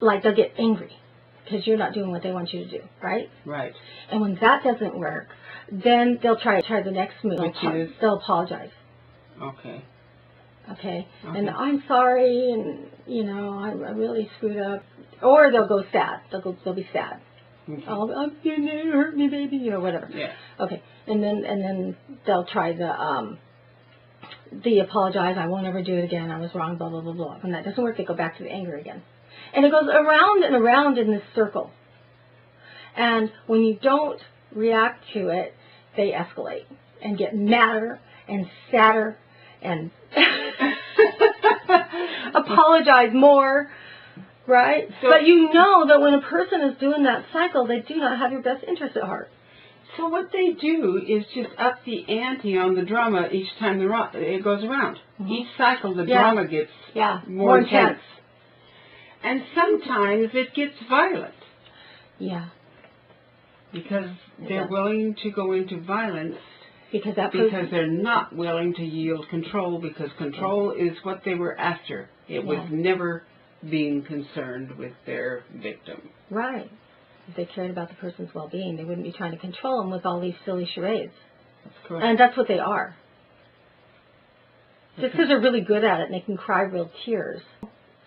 like they'll get angry because you're not doing what they want you to do, right? Right. And when that doesn't work, then they'll try the next move. Which is? They'll apologize. Okay. Okay. And I'm sorry, and you know, I really screwed up. Or they'll go sad. They'll be sad. Okay. Oh, you hurt me, baby. You know, whatever. Yeah. Okay. And then they'll try the apologize. I won't ever do it again. I was wrong. Blah blah blah blah. When that doesn't work, they go back to the anger again. And it goes around and around in this circle. And when you don't react to it, they escalate and get madder and sadder and apologize more, right? So, but you know that when a person is doing that cycle, they do not have your best interest at heart. So what they do is just up the ante on the drama each time it goes around. Mm-hmm. Each cycle, the drama gets more intense. And sometimes it gets violent. Yeah. Because they're willing to go into violence because they're not willing to yield control, because control is what they were after. It was never being concerned with their victim. Right. If they cared about the person's well-being, they wouldn't be trying to control them with all these silly charades. That's correct. And that's what they are. Just because they're really good at it and they can cry real tears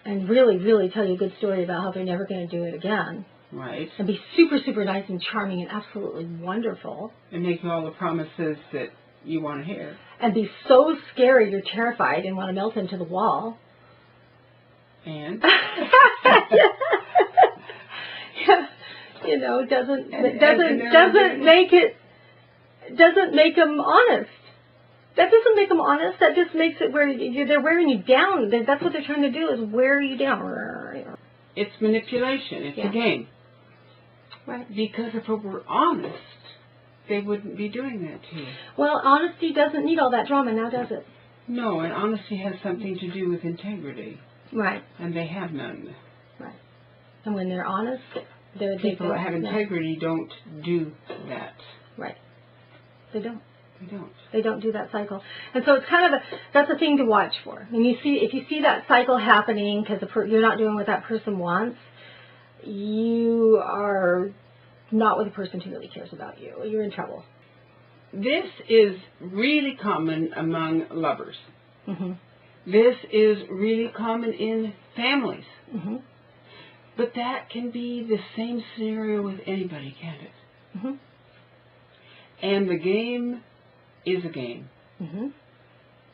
and really, really tell you a good story about how they're never going to do it again. Right. And be super, super nice and charming and absolutely wonderful. And make all the promises that you want to hear. And be so scary you're terrified and want to melt into the wall. And? You know, doesn't make them honest. That doesn't make them honest. That just makes it where they're wearing you down. That's what they're trying to do, is wear you down. It's manipulation. It's a game. Right. Because if it were honest, they wouldn't be doing that to you. Well, honesty doesn't need all that drama now, does it? No, and honesty has something to do with integrity. Right. And they have none. Right. And when they're honest, people that have integrity don't do that. Right. They don't. They don't. They don't do that cycle. And so it's kind of that's a thing to watch for. And if you see that cycle happening because you're not doing what that person wants, you are not with a person who really cares about you. You're in trouble. This is really common among lovers. Mm-hmm. This is really common in families. Mm-hmm. But that can be the same scenario with anybody, can't it? Mm-hmm. And the game is a game. Mm-hmm.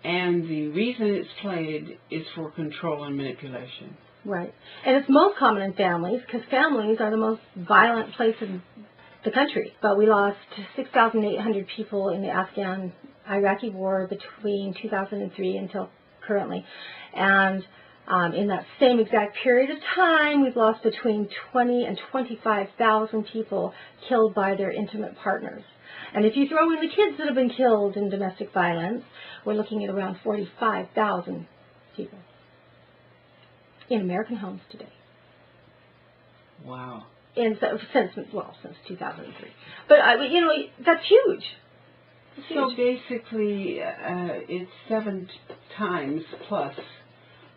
And the reason it's played is for control and manipulation. Right. And it's most common in families, because families are the most violent place in the country. But we lost 6,800 people in the Afghan-Iraqi war between 2003 until currently. And in that same exact period of time, we've lost between 20 and 25,000 people killed by their intimate partners. And if you throw in the kids that have been killed in domestic violence, we're looking at around 45,000 people in American homes today. Wow. And since 2003. But, you know, that's huge. So basically, it's 7 times plus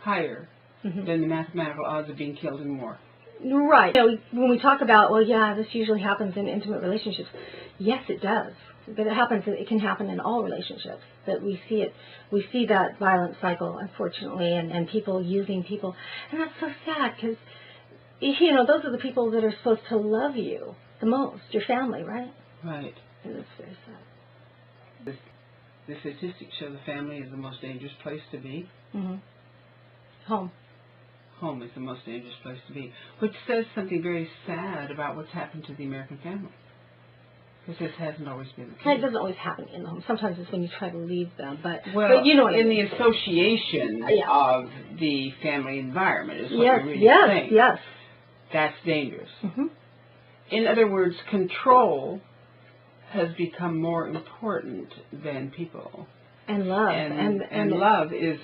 higher than the mathematical odds of being killed in war. Right. You know, when we talk about, well, yeah, this usually happens in intimate relationships. Yes, it does. But it can happen in all relationships. That we see that violent cycle, unfortunately, and people using people. And that's so sad, because, you know, those are the people that are supposed to love you the most, your family, right? Right. And it's very sad. The statistics show the family is the most dangerous place to be. Mm-hmm. Home. Home is the most dangerous place to be, which says something very sad about what's happened to the American family. Because this hasn't always been the case. It doesn't always happen in the home. Sometimes it's when you try to leave them. But you know, in the association of the family environment is what you're really saying. Yes. That's dangerous. Mm-hmm. In other words, control has become more important than people. And love. And love is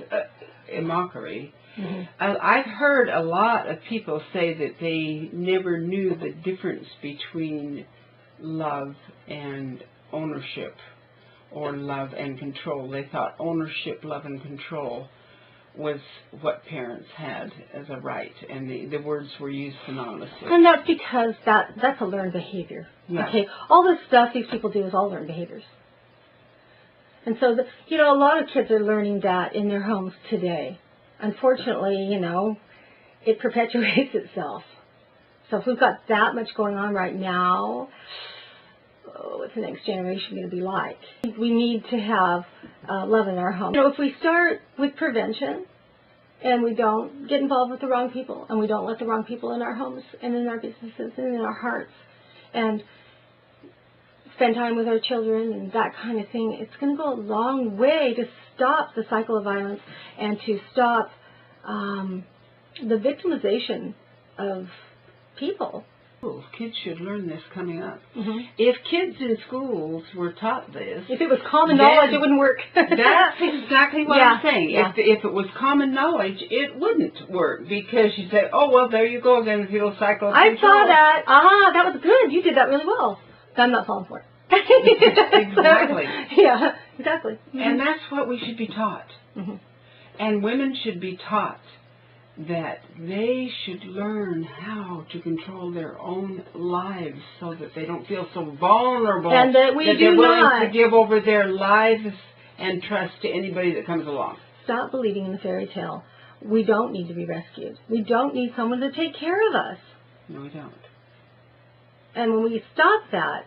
a mockery. Mm-hmm. I've heard a lot of people say that they never knew the difference between love and ownership, or love and control. They thought ownership, love, and control was what parents had as a right, and the words were used synonymously. And that's because that's a learned behavior. Yeah. Okay, all this stuff these people do is all learned behaviors. And so, a lot of kids are learning that in their homes today. Unfortunately, it perpetuates itself. So if we've got that much going on right now, what's the next generation going to be like? We need to have love in our home. If we start with prevention and we don't get involved with the wrong people and we don't let the wrong people in our homes and in our businesses and in our hearts and spend time with our children and that kind of thing, it's going to go a long way to stop the cycle of violence and to stop the victimization of people. Kids should learn this coming up. Mm-hmm. If kids in schools were taught this... If it was common knowledge, it wouldn't work. That's exactly what I'm saying. Yeah. If it was common knowledge, it wouldn't work, because you say, oh, well, there you go again, the fetal cycle of control. I saw that. That was good. You did that really well. I'm not falling for it. Exactly. Yeah, exactly. Mm-hmm. And that's what we should be taught. Mm-hmm. And women should be taught that they should learn how to control their own lives so that they don't feel so vulnerable, and that they're willing to give over their lives and trust to anybody that comes along. Stop believing in the fairy tale. We don't need to be rescued. We don't need someone to take care of us. No, we don't. And when we stop that,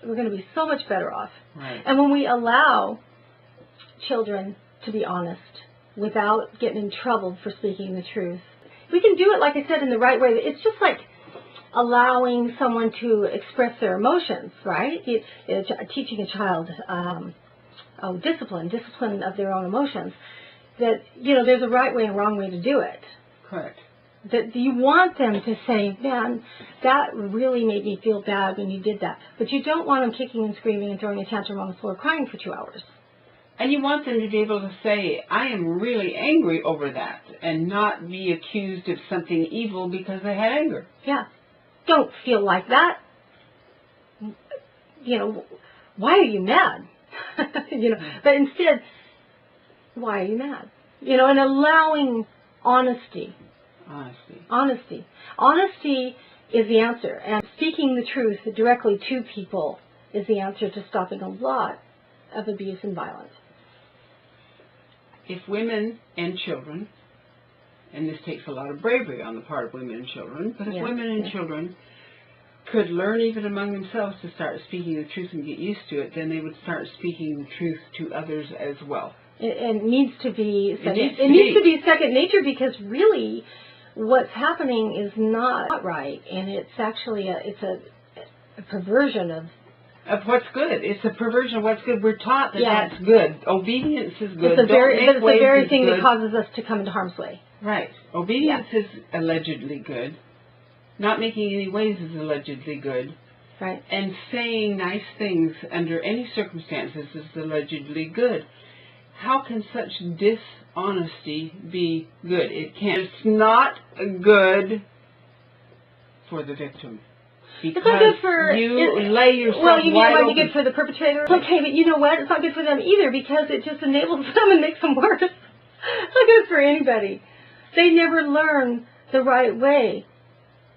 we're going to be so much better off. Right. And when we allow children to be honest without getting in trouble for speaking the truth, we can do it, like I said, in the right way. It's just like allowing someone to express their emotions, right? Teaching a child discipline of their own emotions. That, there's a right way and wrong way to do it. Correct. That you want them to say, man, that really made me feel bad when you did that. But you don't want them kicking and screaming and throwing a tantrum on the floor crying for 2 hours. And you want them to be able to say, I am really angry over that, and not be accused of something evil because they had anger. Yeah. Don't feel like that. Why are you mad? But instead, why are you mad? And allowing honesty. Honesty is the answer. And speaking the truth directly to people is the answer to stopping a lot of abuse and violence. If women and children, and this takes a lot of bravery on the part of women and children, but if women and children could learn even among themselves to start speaking the truth and get used to it, then they would start speaking the truth to others as well. It needs to be second nature, because really what's happening is not right, and it's actually a perversion of what's good. It's a perversion of what's good. We're taught that that's good. Obedience is good. It's the very thing that causes us to come into harm's way. Right. Obedience is allegedly good. Not making any waves is allegedly good. Right. And saying nice things under any circumstances is allegedly good. How can such dishonesty be good? It can't. It's not good for the victim. Because it's not good for lay yourself well, you mean wide it might open. be good for the perpetrator. Okay, but you know what? It's not good for them either, because it just enables them and makes them worse. It's not good for anybody. They never learn the right way,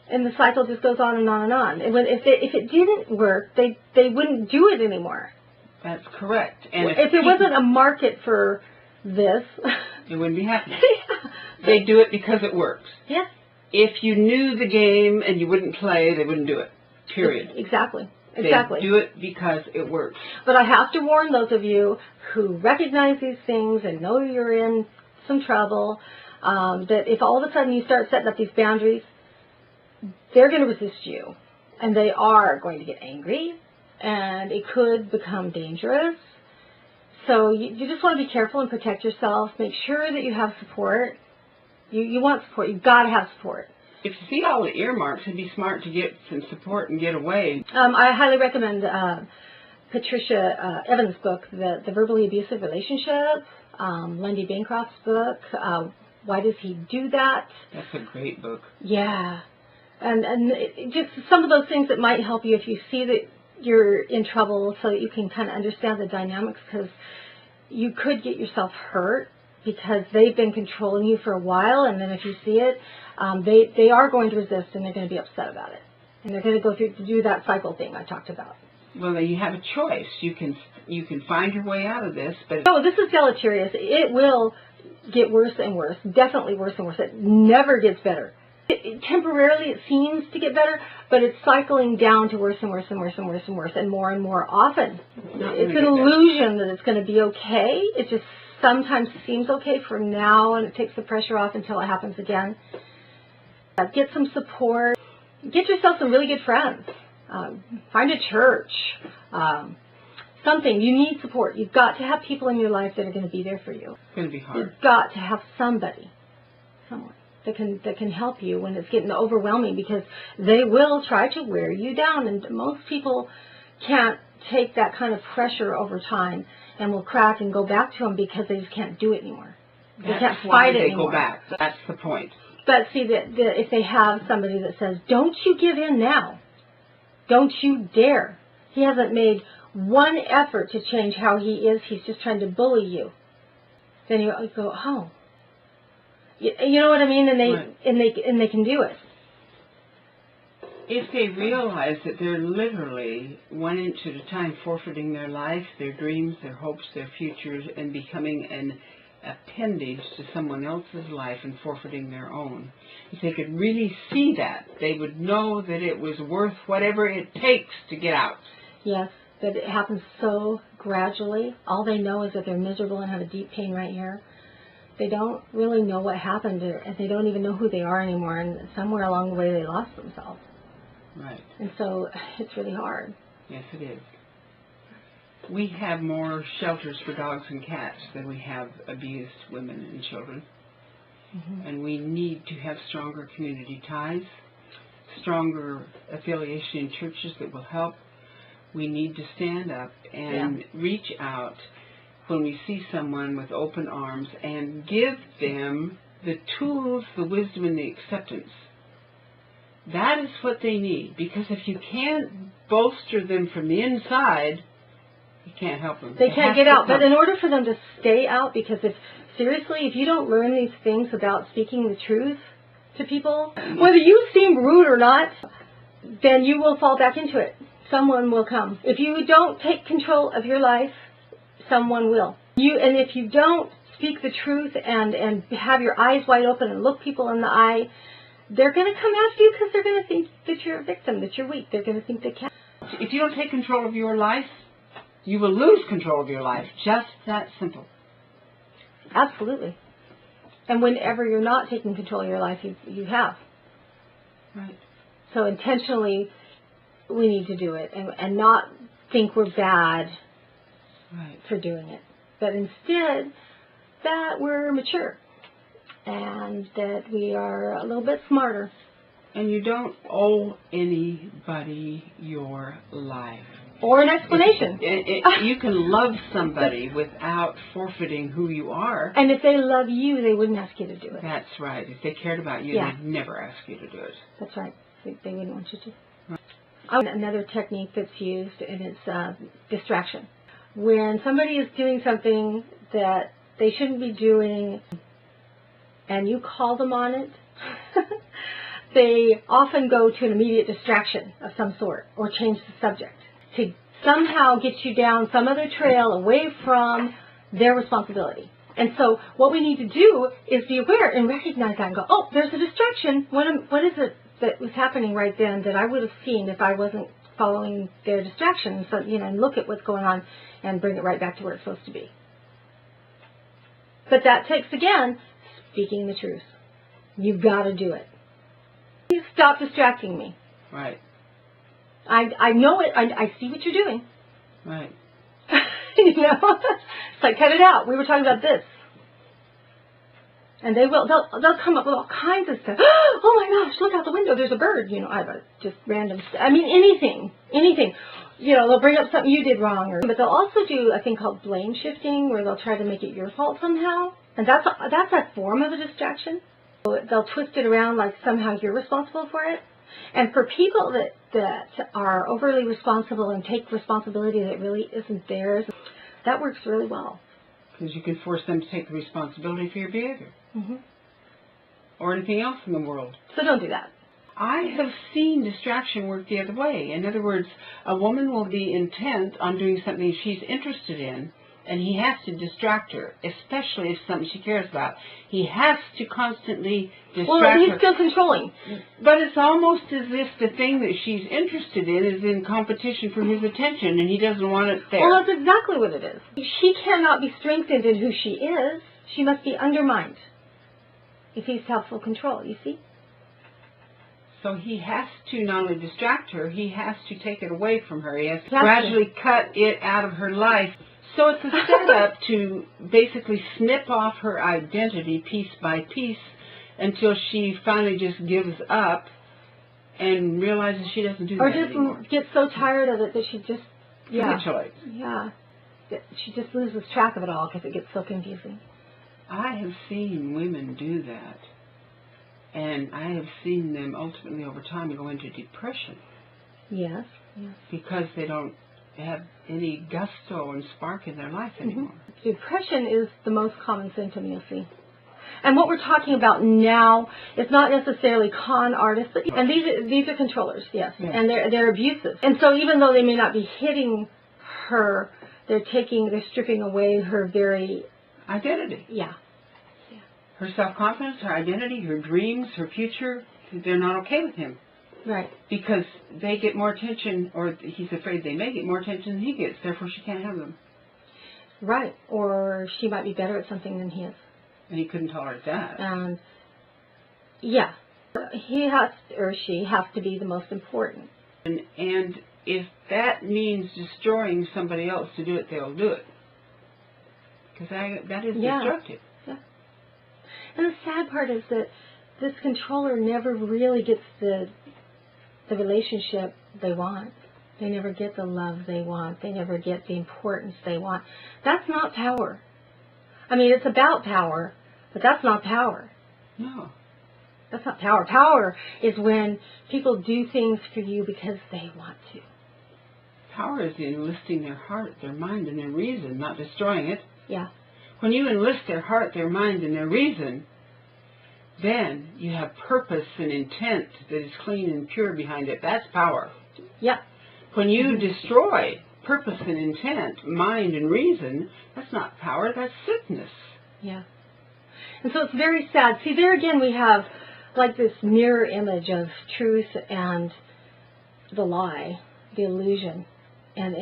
and the cycle just goes on and on and on. And if it didn't work, they wouldn't do it anymore. That's correct. And if there wasn't a market for this, it wouldn't be happening. They do it because it works. Yeah. If you knew the game and you wouldn't play, they wouldn't do it. Period. Exactly. They do it because it works. But I have to warn those of you who recognize these things and know you're in some trouble, that if all of a sudden you start setting up these boundaries, they're going to resist you. And they are going to get angry. And it could become dangerous. So you just want to be careful and protect yourself. Make sure that you have support. You want support. You've got to have support. If you see all the earmarks, it'd be smart to get some support and get away. I highly recommend Patricia Evans' book, The Verbally Abusive Relationship, Lundy Bancroft's book, Why Does He Do That? That's a great book. Yeah. And just some of those things that might help you if you see that you're in trouble, so that you can kind of understand the dynamics, because you could get yourself hurt because they've been controlling you for a while, and then if you see it, they are going to resist, and they're going to be upset about it. And they're going to go through to do that cycle thing I talked about. Well, then you have a choice. You can find your way out of this, but no, this is deleterious. It will get worse and worse, definitely worse and worse. It never gets better. Temporarily it seems to get better, but it's cycling down to worse and worse and worse and worse and worse and more often. It's an illusion that it's going to be okay. It just sometimes seems okay for now, and it takes the pressure off until it happens again. Get some support. Get yourself some really good friends. Find a church. Something. You need support. You've got to have people in your life that are going to be there for you. it's going to be hard. You've got to have somebody, someone that can help you when it's getting overwhelming, because they will try to wear you down, and most people can't take that kind of pressure over time and will crack and go back to them because they just can't do it anymore. They can't fight it anymore. Go back. That's the point. But see, that if they have somebody that says, "Don't you give in now. Don't you dare." He hasn't made one effort to change how he is. He's just trying to bully you. Then you go, "Oh." You know what I mean? And they can do it. If they realize that they're literally 1 inch at a time forfeiting their life, their dreams, their hopes, their futures, and becoming an appendage to someone else's life and forfeiting their own. If they could really see that, they would know that it was worth whatever it takes to get out. Yes, but it happens so gradually. All they know is that they're miserable and have a deep pain right here. They don't really know what happened, and they don't even know who they are anymore, and somewhere along the way they lost themselves. Right. And so it's really hard. Yes, it is. We have more shelters for dogs and cats than we have abused women and children. Mm-hmm. And we need to have stronger community ties, stronger affiliation in churches that will help. We need to stand up and reach out when we see someone with open arms and give them the tools, the wisdom, and the acceptance. That is what they need, because if you can't bolster them from the inside, you can't help them. They can't get out. But in order for them to stay out, because if you don't learn these things about speaking the truth to people, whether you seem rude or not, then you will fall back into it. Someone will come. If you don't take control of your life, someone will. And if you don't speak the truth and have your eyes wide open and look people in the eye, they're going to come after you because they're going to think that you're a victim, that you're weak. They're going to think they can't. If you don't take control of your life, you will lose control of your life. Just that simple. Absolutely. And whenever you're not taking control of your life, you have. Right. So intentionally, we need to do it and not think we're bad for doing it. But instead, that we're mature and that we are a little bit smarter. And you don't owe anybody your life. Or an explanation. You can love somebody without forfeiting who you are. And if they love you, they wouldn't ask you to do it. That's right. If they cared about you, they'd never ask you to do it. That's right. They wouldn't want you to. Right. Another technique that's used, and it's distraction. When somebody is doing something that they shouldn't be doing, and you call them on it, they often go to an immediate distraction of some sort or change the subject to somehow get you down some other trail away from their responsibility. And so what we need to do is be aware and recognize that and go, oh, there's a distraction. What is it that was happening right then that I would have seen if I wasn't following their distraction? So, and look at what's going on and bring it right back to where it's supposed to be. But that takes, again, speaking the truth. You've got to do it. Please stop distracting me. Right. I know it. I see what you're doing. Right. It's like, cut it out. We were talking about this. And they'll come up with all kinds of stuff. Oh my gosh, look out the window, there's a bird. Just random stuff. I mean, anything. They'll bring up something you did wrong. But they'll also do a thing called blame shifting, where they'll try to make it your fault somehow. And that's a form of a distraction. So they'll twist it around like somehow you're responsible for it. And for people that are overly responsible and take responsibility that really isn't theirs, that works really well. Because you can force them to take the responsibility for your behavior. Mm-hmm. Or anything else in the world. So don't do that. I have seen distraction work the other way. In other words, a woman will be intent on doing something she's interested in, and he has to distract her, especially if it's something she cares about. He has to constantly distract her. Well, he's still controlling. But it's almost as if the thing that she's interested in is in competition for his attention, and he doesn't want it there. Well, that's exactly what it is. She cannot be strengthened in who she is. She must be undermined if he's to have full control, you see? So he has to not only distract her, he has to take it away from her. He has to gradually cut it out of her life. So it's a setup to basically snip off her identity piece by piece until she finally just gives up and realizes she doesn't do that anymore. Or just gets so tired of it that she just... capitulates. Yeah. She just loses track of it all because it gets so confusing. I have seen women do that. And I have seen them ultimately over time go into depression. Yes, yes. Because they don't have any gusto and spark in their life anymore. Mm-hmm. Depression is the most common symptom you'll see. And what we're talking about now is not necessarily con artists, but and these are controllers, yes. And they're abusive. And so even though they may not be hitting her, they're stripping away her very identity. Yeah. Her self-confidence, her identity, her dreams, her future, they're not okay with him. Right. Because they get more attention, or he's afraid they may get more attention than he gets, therefore she can't have them. Right. Or she might be better at something than he is. And he couldn't tolerate that. And, yeah. He has, or she has to be the most important. And if that means destroying somebody else to do it, they'll do it. Because that is destructive. And the sad part is that this controller never really gets the relationship they want. They never get the love they want. They never get the importance they want. That's not power. I mean, it's about power, but that's not power. No. That's not power. Power is when people do things for you because they want to. Power is enlisting their heart, their mind, and their reason, not destroying it. Yeah. When you enlist their heart, their mind, and their reason, then you have purpose and intent that is clean and pure behind it. That's power. Yeah. When you destroy purpose and intent, mind and reason, that's not power, that's sickness. Yeah. And so it's very sad. See, there again we have like this mirror image of truth and the lie, the illusion. And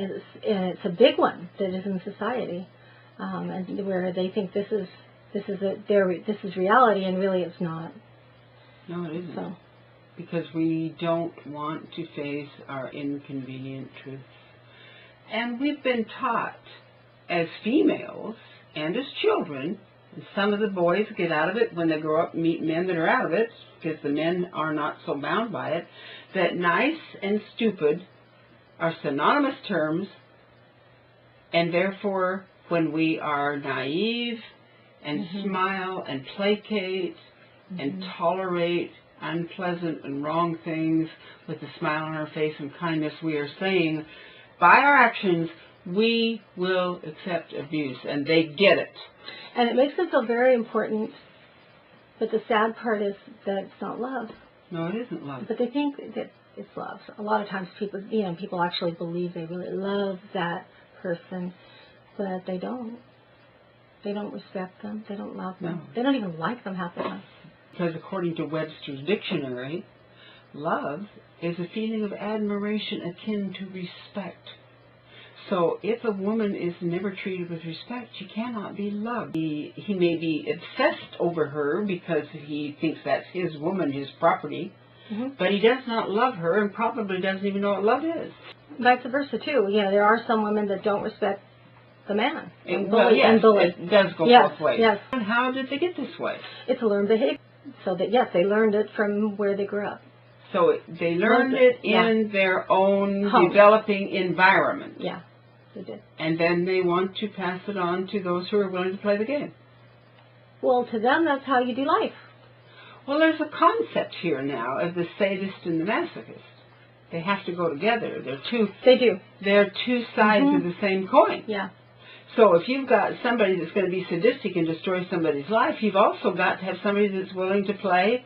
it's a big one that is in society. And where they think this is reality, and really it's not. No, it isn't. So. Because we don't want to face our inconvenient truths. And we've been taught as females and as children, and some of the boys get out of it when they grow up and meet men that are out of it, because the men are not so bound by it, that nice and stupid are synonymous terms, and therefore when we are naive and smile and placate and tolerate unpleasant and wrong things with a smile on our face and kindness, we are saying, by our actions, we will accept abuse, and they get it. And it makes them feel very important, but the sad part is that it's not love. No, it isn't love. But they think that it's love. A lot of times people actually believe they really love that person, but they don't. They don't respect them. They don't love them. No. They don't even like them half the time. Because according to Webster's dictionary, love is a feeling of admiration akin to respect. So if a woman is never treated with respect, she cannot be loved. He may be obsessed over her because he thinks that's his woman, his property, but he does not love her and probably doesn't even know what love is. Vice versa, too. Yeah, there are some women that don't respect the man. And bully. It does go both ways. Yes. And how did they get this way? It's a learned behavior. So that, yes, they learned it from where they grew up. So they learned it in their own developing environment. Yeah, they did. And then they want to pass it on to those who are willing to play the game. Well, to them, that's how you do life. Well, there's a concept here now of the sadist and the masochist. They have to go together. They do. They're two sides of the same coin. Yeah. So if you've got somebody that's going to be sadistic and destroy somebody's life, you've also got to have somebody that's willing to play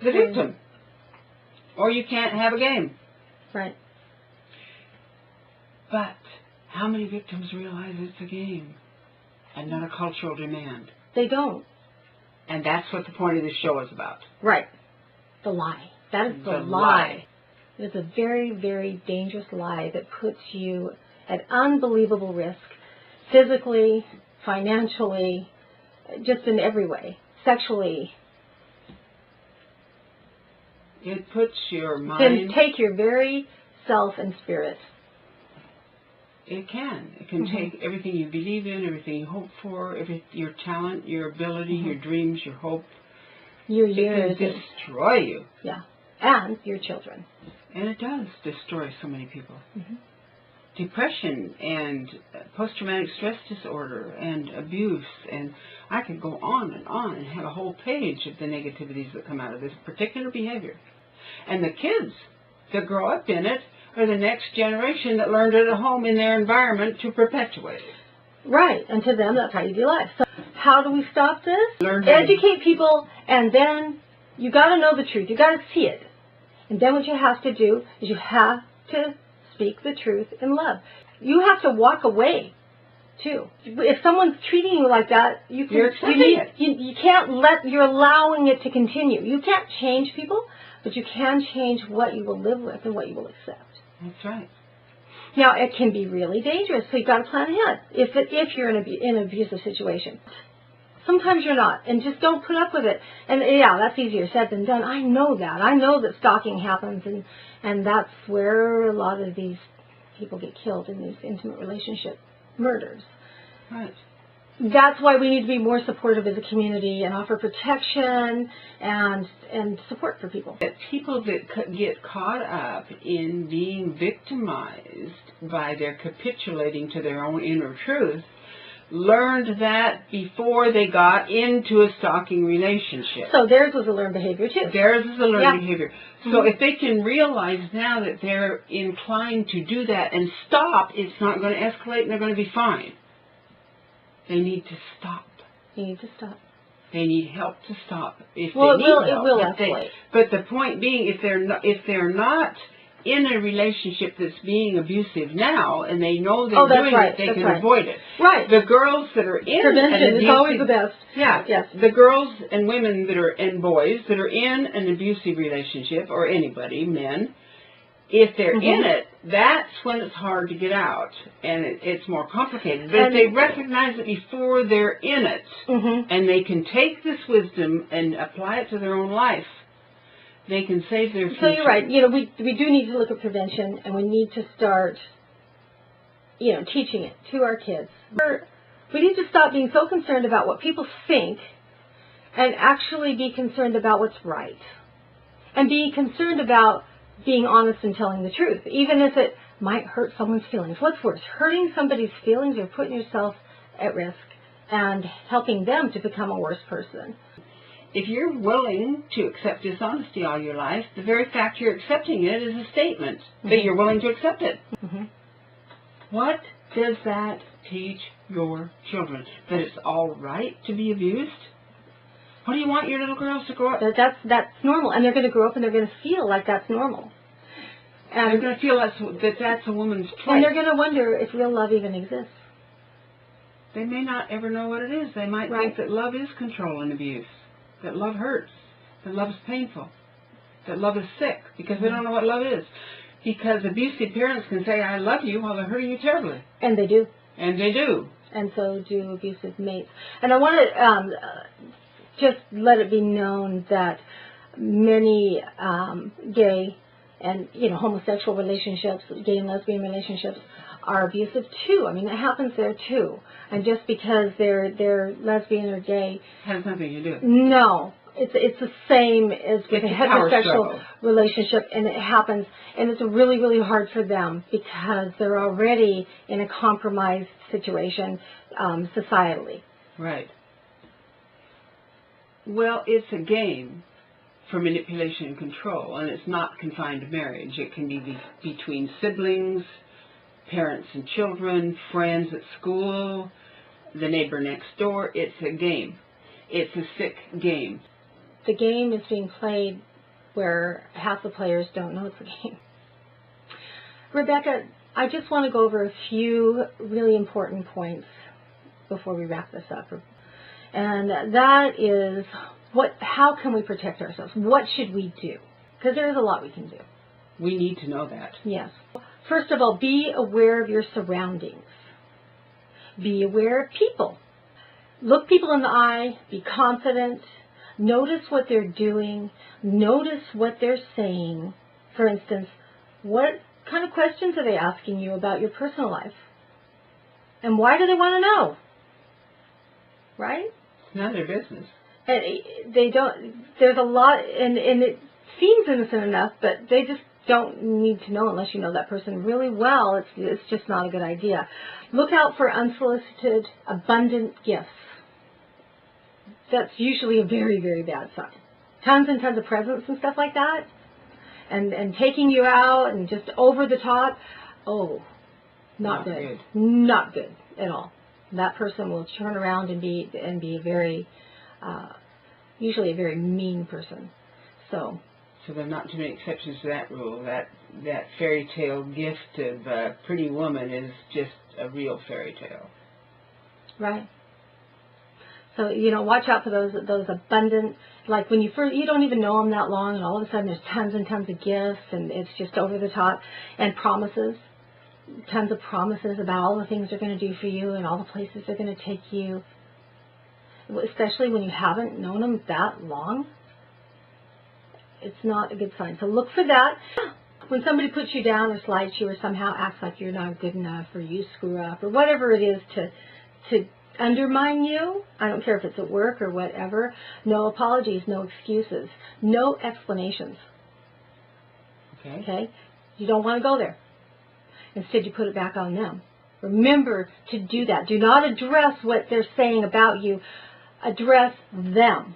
the victim. Or you can't have a game. Right. But how many victims realize it's a game and not a cultural demand? They don't. And that's what the point of this show is about. Right. The lie. That is the lie. It is a very, very dangerous lie that puts you at unbelievable risk, physically, financially, just in every way, sexually. It puts your mind... Can take your very self and spirit. It can. It can take everything you believe in, everything you hope for, your talent, your ability, your dreams, your hope. Your years. It can destroy you. Yeah. And your children. And it does destroy so many people. Depression and post-traumatic stress disorder and abuse, and I could go on and have a whole page of the negativities that come out of this particular behavior. And the kids that grow up in it are the next generation that learned it at home in their environment to perpetuate it. Right, and to them that's how you do life. So how do we stop this? Educate people, and then you got to know the truth. You got to see it. And then what you have to do is you have to speak the truth in love. You have to walk away, too. If someone's treating you like that, you can't you're allowing it to continue. You can't change people, but you can change what you will live with and what you will accept. That's right. Now, it can be really dangerous, so you've got to plan ahead if you're in an abusive situation. Sometimes you're not, and just don't put up with it. And yeah, that's easier said than done. I know that. I know that stalking happens, and that's where a lot of these people get killed in these intimate relationship murders. Right. That's why we need to be more supportive as a community and offer protection and support for people. People that get caught up in being victimized by their capitulating to their own inner truth learned that before they got into a stalking relationship. So theirs was a learned behavior too. Theirs is a learned behavior. So if they can realize now that they're inclined to do that and stop, it's not going to escalate and they're going to be fine. They need to stop. You need to stop. They need help to stop. It will escalate. But the point being, if they're not in a relationship that's being abusive now, and they know they're doing it, they can avoid it. Right. The girls that are in prevention is always the best. Yeah. Yes. The girls and women and boys that are in an abusive relationship, or anybody, men, if they're in it, that's when it's hard to get out, and it's more complicated. But if they recognize it before they're in it, and they can take this wisdom and apply it to their own life, they can save their future. So you're right. You know, we do need to look at prevention, and we need to start, teaching it to our kids. We need to stop being so concerned about what people think, and actually be concerned about what's right, and be concerned about being honest and telling the truth, even if it might hurt someone's feelings. What's worse, hurting somebody's feelings or putting yourself at risk and helping them to become a worse person? If you're willing to accept dishonesty all your life, the very fact you're accepting it is a statement that you're willing to accept it. What does that teach your children? That it's all right to be abused? What do you want your little girls to grow up? That's normal, and they're going to grow up and they're going to feel like that's normal. And they're going to feel that's a woman's place. And they're going to wonder if real love even exists. They may not ever know what it is. They might think that love is control and abuse, that love hurts, that love is painful, that love is sick, because they don't know what love is. Because abusive parents can say, I love you, while they're hurting you terribly. And they do. And they do. And so do abusive mates. And I want to just let it be known that many gay and homosexual relationships, gay and lesbian relationships, are abusive too. I mean, it happens there too. And just because they're lesbian or gay has nothing to do. No, it's the same as with a heterosexual relationship, and it happens, and it's really, really hard for them because they're already in a compromised situation societally. Right. Well, it's a game for manipulation and control, and it's not confined to marriage. It can be between siblings, parents and children, friends at school, the neighbor next door. It's a game. It's a sick game. The game is being played where half the players don't know it's a game. Rebecca, I just want to go over a few really important points before we wrap this up. And that is, how can we protect ourselves? What should we do? Because there is a lot we can do. We need to know that. Yes. First of all, be aware of your surroundings. Be aware of people. Look people in the eye. Be confident. Notice what they're doing. Notice what they're saying. For instance, what kind of questions are they asking you about your personal life? And why do they want to know? Right? It's none of their business. And they don't, there's a lot, and it seems innocent enough, but they just don't need to know unless you know that person really well. It's just not a good idea. Look out for unsolicited, abundant gifts. That's usually a very, very bad sign. Tons and tons of presents and stuff like that, and taking you out and just over the top. Oh, not good. Not good at all. That person will turn around and be a very, usually a very mean person. So there are not too many exceptions to that rule. That fairy tale gift of a pretty woman is just a real fairy tale. Right. So, watch out for those abundant, like when you don't even know them that long, and all of a sudden there's tons and tons of gifts, and it's just over the top, and promises, tons of promises about all the things they're going to do for you and all the places they're going to take you, especially when you haven't known them that long. It's not a good sign. So look for that. When somebody puts you down or slights you or somehow acts like you're not good enough or you screw up or whatever it is to undermine you, I don't care if it's at work or whatever, no apologies, no excuses, no explanations. Okay? You don't want to go there. Instead, you put it back on them. Remember to do that. Do not address what they're saying about you. Address them.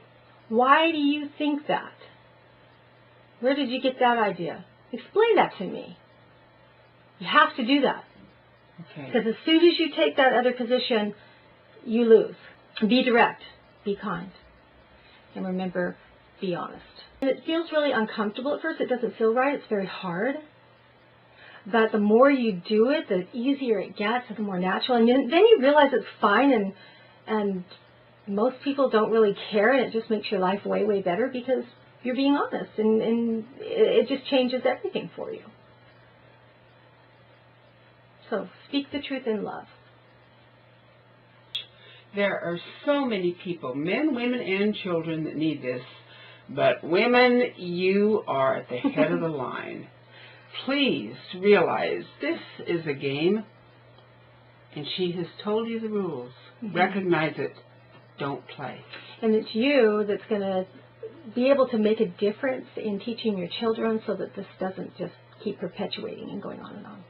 Why do you think that? Where did you get that idea? Explain that to me. You have to do that. Okay. Because as soon as you take that other position, you lose. Be direct. Be kind. And remember, be honest. And it feels really uncomfortable at first. It doesn't feel right. It's very hard. But the more you do it, the easier it gets, the more natural. And then you realize it's fine, and most people don't really care, and it just makes your life way, way better because you're being honest, and it just changes everything for you. So speak the truth in love. There are so many people, men, women, and children that need this. But women, you are at the head of the line. Please realize this is a game, and she has told you the rules. Mm-hmm. Recognize it. Don't play. And it's you that's going to be able to make a difference in teaching your children so that this doesn't just keep perpetuating and going on and on.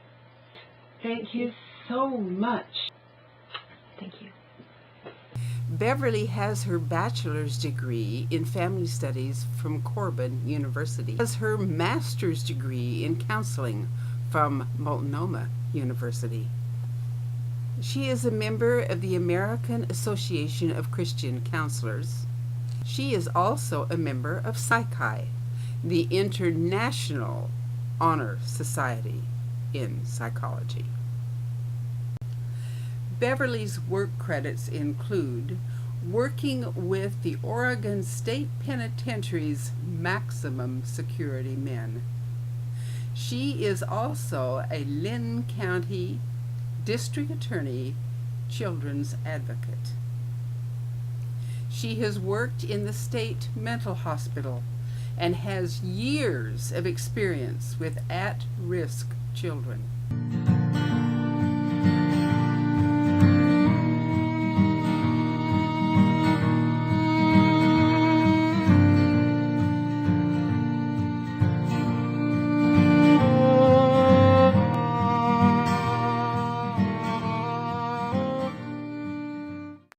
Thank you so much. Thank you. Beverly has her bachelor's degree in family studies from Corban University. Has her master's degree in counseling from Multnomah University. She is a member of the American Association of Christian Counselors. She is also a member of Psychi, the International Honor Society in Psychology. Beverly's work credits include working with the Oregon State Penitentiary's maximum security men. She is also a Lynn County District Attorney Children's Advocate. She has worked in the state mental hospital and has years of experience with at-risk children.